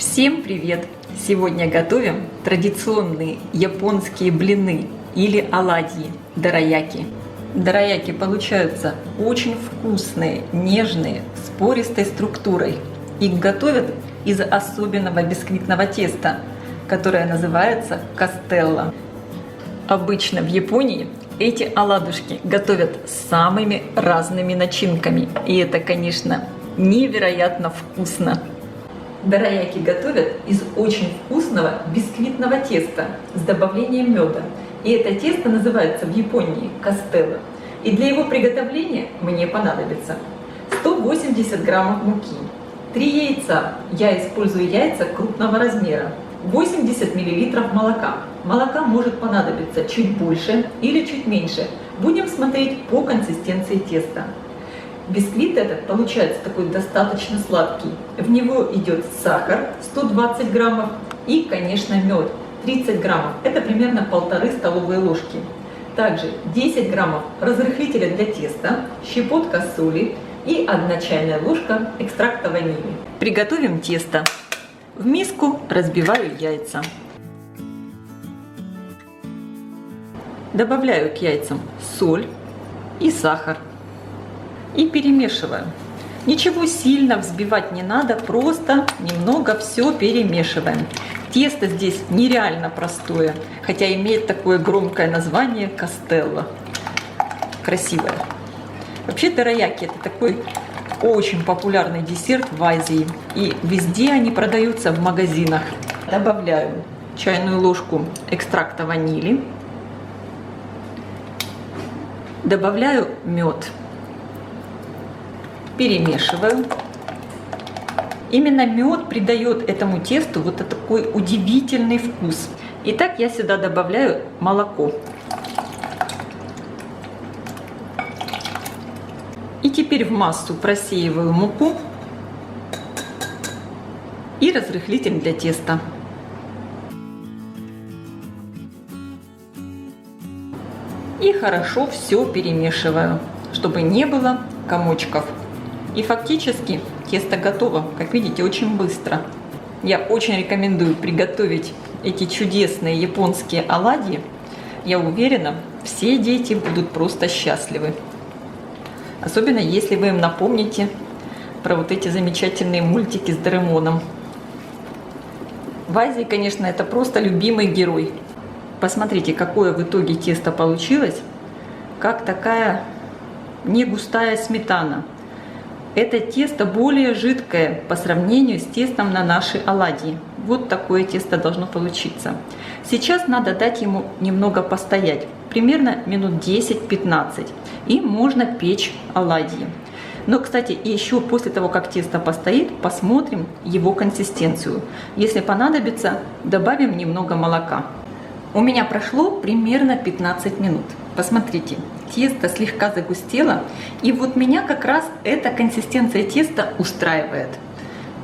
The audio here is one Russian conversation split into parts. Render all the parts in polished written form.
Всем привет! Сегодня готовим традиционные японские блины или оладьи – дораяки. Дораяки получаются очень вкусные, нежные, с пористой структурой. Их готовят из особенного бисквитного теста, которое называется кастелло. Обычно в Японии эти оладушки готовят с самыми разными начинками, и это, конечно, невероятно вкусно. Дораяки готовят из очень вкусного бисквитного теста с добавлением меда. И это тесто называется в Японии кастелло. И для его приготовления мне понадобится 180 граммов муки, 3 яйца, я использую яйца крупного размера, 80 миллилитров молока. Молока может понадобиться чуть больше или чуть меньше. Будем смотреть по консистенции теста. Бисквит этот получается такой достаточно сладкий. В него идет сахар 120 граммов и, конечно, мед 30 граммов. Это примерно 1,5 столовые ложки. Также 10 граммов разрыхлителя для теста, щепотка соли и 1 чайная ложка экстракта ванили. Приготовим тесто. В миску разбиваю яйца. Добавляю к яйцам соль и сахар. И перемешиваю. Ничего сильно взбивать не надо, просто немного все перемешиваем. Тесто здесь нереально простое, хотя имеет такое громкое название кастелло. Красивое. Вообще дораяки — это такой очень популярный десерт в Азии, и везде они продаются в магазинах. Добавляю чайную ложку экстракта ванили. Добавляю мед. Перемешиваю. Именно мед придает этому тесту вот такой удивительный вкус. Итак, я сюда добавляю молоко. И теперь в массу просеиваю муку и разрыхлитель для теста. И хорошо все перемешиваю, чтобы не было комочков. И фактически тесто готово, как видите, очень быстро. Я очень рекомендую приготовить эти чудесные японские оладьи. Я уверена, все дети будут просто счастливы. Особенно если вы им напомните про вот эти замечательные мультики с Доремоном. В Азии, конечно, это просто любимый герой. Посмотрите, какое в итоге тесто получилось. Как такая не густая сметана. Это тесто более жидкое по сравнению с тестом на наши оладьи. Вот такое тесто должно получиться. Сейчас надо дать ему немного постоять, примерно минут 10-15. И можно печь оладьи. Но, кстати, еще после того, как тесто постоит, посмотрим его консистенцию. Если понадобится, добавим немного молока. У меня прошло примерно 15 минут. Посмотрите, тесто слегка загустело, и вот меня как раз эта консистенция теста устраивает.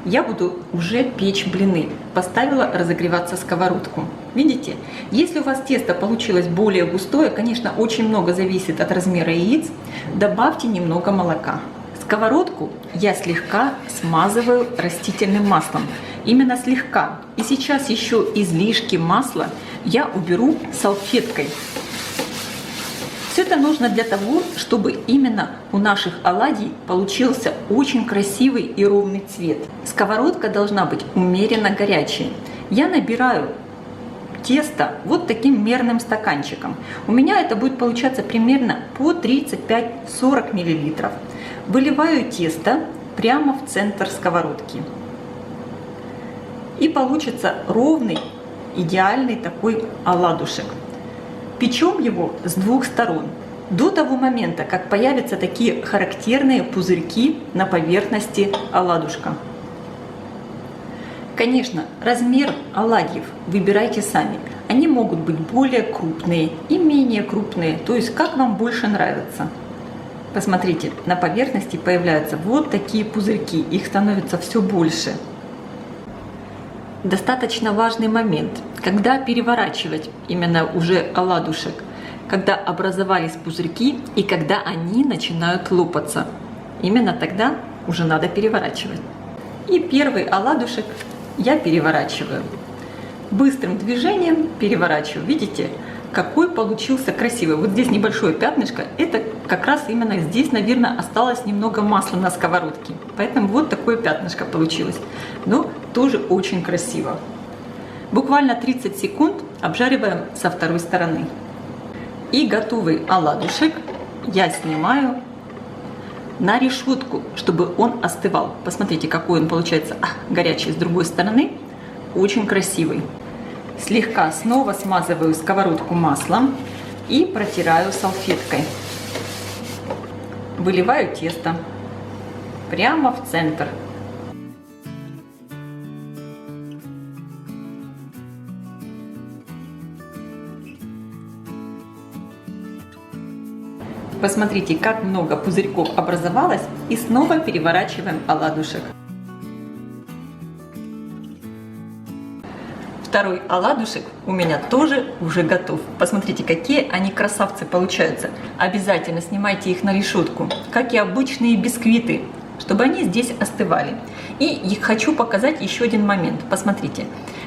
Я буду уже печь блины. Поставила разогреваться сковородку. Видите, если у вас тесто получилось более густое, конечно, очень много зависит от размера яиц, добавьте немного молока. Сковородку я слегка смазываю растительным маслом. Именно слегка. И сейчас еще излишки масла я уберу салфеткой. Все это нужно для того, чтобы именно у наших оладий получился очень красивый и ровный цвет. Сковородка должна быть умеренно горячей. Я набираю тесто вот таким мерным стаканчиком. У меня это будет получаться примерно по 35-40 мл. Выливаю тесто прямо в центр сковородки. И получится ровный, идеальный такой оладушек. Печем его с двух сторон, до того момента, как появятся такие характерные пузырьки на поверхности оладушка. Конечно, размер оладьев выбирайте сами. Они могут быть более крупные и менее крупные, то есть как вам больше нравится. Посмотрите, на поверхности появляются вот такие пузырьки, их становится все больше. Достаточно важный момент, когда переворачивать именно уже оладушек, когда образовались пузырьки и когда они начинают лопаться. Именно тогда уже надо переворачивать. И первый оладушек я переворачиваю. Быстрым движением переворачиваю. Видите, какой получился красивый. Вот здесь небольшое пятнышко. Это как раз именно здесь, наверное, осталось немного масла на сковородке. Поэтому вот такое пятнышко получилось. Но тоже очень красиво. Буквально 30 секунд обжариваем со второй стороны. И готовый оладушек я снимаю на решетку, чтобы он остывал. Посмотрите, какой он получается горячий с другой стороны. Очень красивый. Слегка снова смазываю сковородку маслом и протираю салфеткой. Выливаю тесто прямо в центр. Посмотрите, как много пузырьков образовалось, и снова переворачиваем оладушек. Второй оладушек у меня тоже уже готов. Посмотрите, какие они красавцы получаются. Обязательно снимайте их на решетку, как и обычные бисквиты, чтобы они здесь остывали. И хочу показать еще один момент. Посмотрите,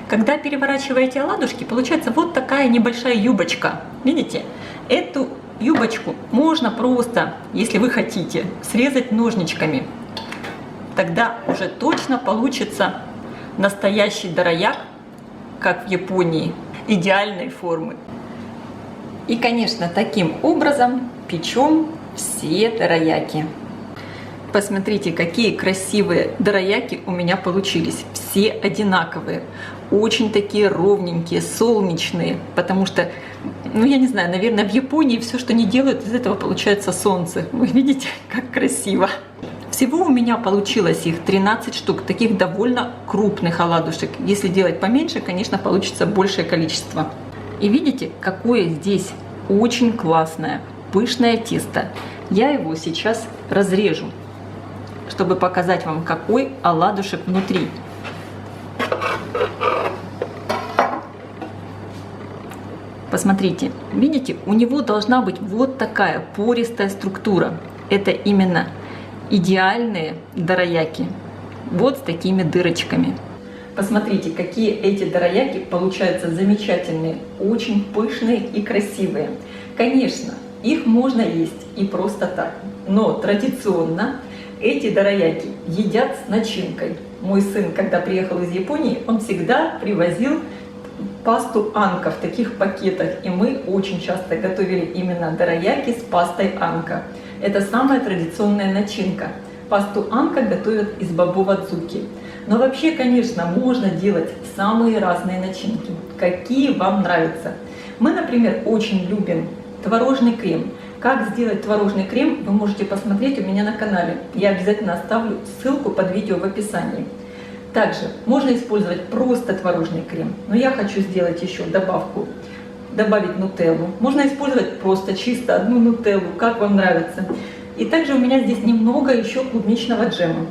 когда переворачиваете оладушки, получается вот такая небольшая юбочка. Видите? Эту юбочку можно просто, если вы хотите, срезать ножничками. Тогда уже точно получится настоящий дораяк, как в Японии, идеальной формы. И, конечно, таким образом печем все дораяки. Посмотрите, какие красивые дораяки у меня получились. Все одинаковые, очень такие ровненькие, солнечные, потому что, ну я не знаю, наверное, в Японии все, что не делают, из этого получается солнце. Вы видите, как красиво. Всего у меня получилось их 13 штук, таких довольно крупных оладушек. Если делать поменьше, конечно, получится большее количество. И видите, какое здесь очень классное, пышное тесто. Я его сейчас разрежу, чтобы показать вам, какой оладушек внутри. Посмотрите, видите, у него должна быть вот такая пористая структура. Это именно идеальные дораяки. Вот с такими дырочками. Посмотрите, какие эти дораяки получаются замечательные, очень пышные и красивые. Конечно, их можно есть и просто так, но традиционно эти дораяки едят с начинкой. Мой сын, когда приехал из Японии, он всегда привозил пасту анка в таких пакетах, и мы очень часто готовили именно дораяки с пастой анка. Это самая традиционная начинка. Пасту анка готовят из бобовадзуки. Но вообще, конечно, можно делать самые разные начинки, какие вам нравятся. Мы, например, очень любим творожный крем. Как сделать творожный крем, вы можете посмотреть у меня на канале. Я обязательно оставлю ссылку под видео в описании. Также можно использовать просто творожный крем, но я хочу сделать еще добавку. Добавить нутеллу. Можно использовать просто чисто одну нутеллу, как вам нравится. И также у меня здесь немного еще клубничного джема.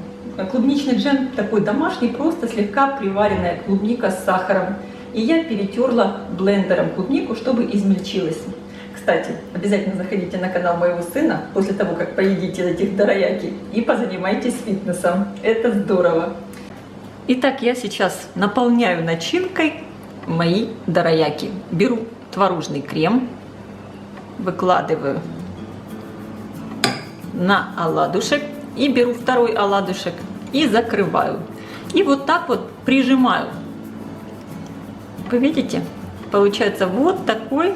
Клубничный джем такой домашний, просто слегка приваренная клубника с сахаром. И я перетерла блендером клубнику, чтобы измельчилась. Кстати, обязательно заходите на канал моего сына после того, как поедите этих дораяки, и позанимайтесь фитнесом. Это здорово. Итак, я сейчас наполняю начинкой мои дораяки. Беру творожный крем, выкладываю на оладушек и беру второй оладушек и закрываю. И вот так вот прижимаю. Вы видите? Получается вот такой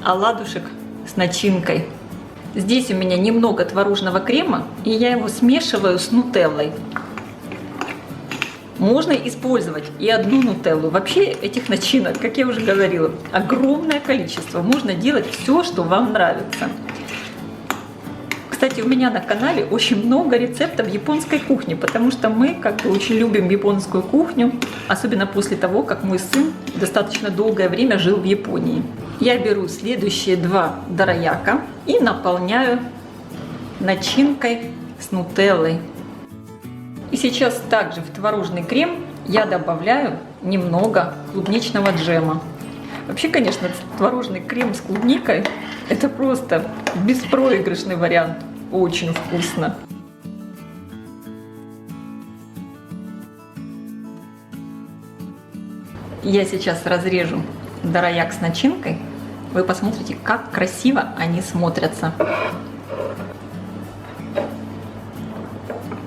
оладушек с начинкой. Здесь у меня немного творожного крема, и я его смешиваю с нутеллой. Можно использовать и одну нутеллу. Вообще этих начинок, как я уже говорила, огромное количество. Можно делать все, что вам нравится. Кстати, у меня на канале очень много рецептов японской кухни, потому что мы очень любим японскую кухню, особенно после того, как мой сын достаточно долгое время жил в Японии. Я беру следующие два дораяка и наполняю начинкой с нутеллой. И сейчас также в творожный крем я добавляю немного клубничного джема. Вообще, конечно, творожный крем с клубникой – это просто беспроигрышный вариант. Очень вкусно. Я сейчас разрежу дораяк с начинкой. Вы посмотрите, как красиво они смотрятся.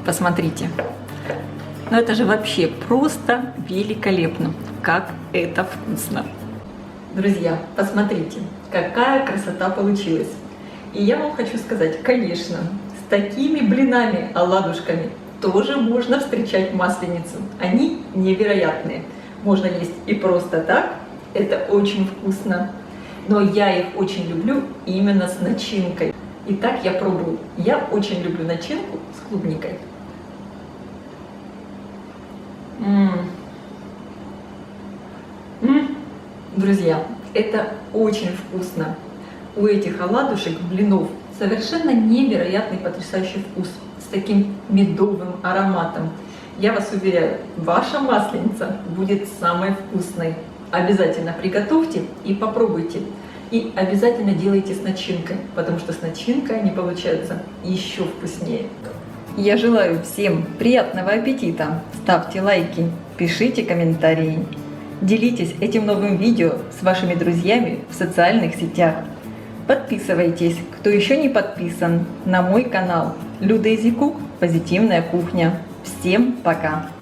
Посмотрите. Но это же вообще просто великолепно. Как это вкусно. Друзья, посмотрите, какая красота получилась. И я вам хочу сказать, конечно, с такими блинами, оладушками тоже можно встречать Масленицу. Они невероятные. Можно есть и просто так. Это очень вкусно. Но я их очень люблю именно с начинкой. Итак, я пробую. Я очень люблю начинку с клубникой. Друзья, это очень вкусно. У этих оладушек, блинов, совершенно невероятный потрясающий вкус. С таким медовым ароматом. Я вас уверяю, ваша масленица будет самой вкусной. Обязательно приготовьте и попробуйте. И обязательно делайте с начинкой, потому что с начинкой они получаются еще вкуснее. Я желаю всем приятного аппетита. Ставьте лайки, пишите комментарии. Делитесь этим новым видео с вашими друзьями в социальных сетях. Подписывайтесь, кто еще не подписан, на мой канал Люда Изи Кук «Позитивная кухня». Всем пока!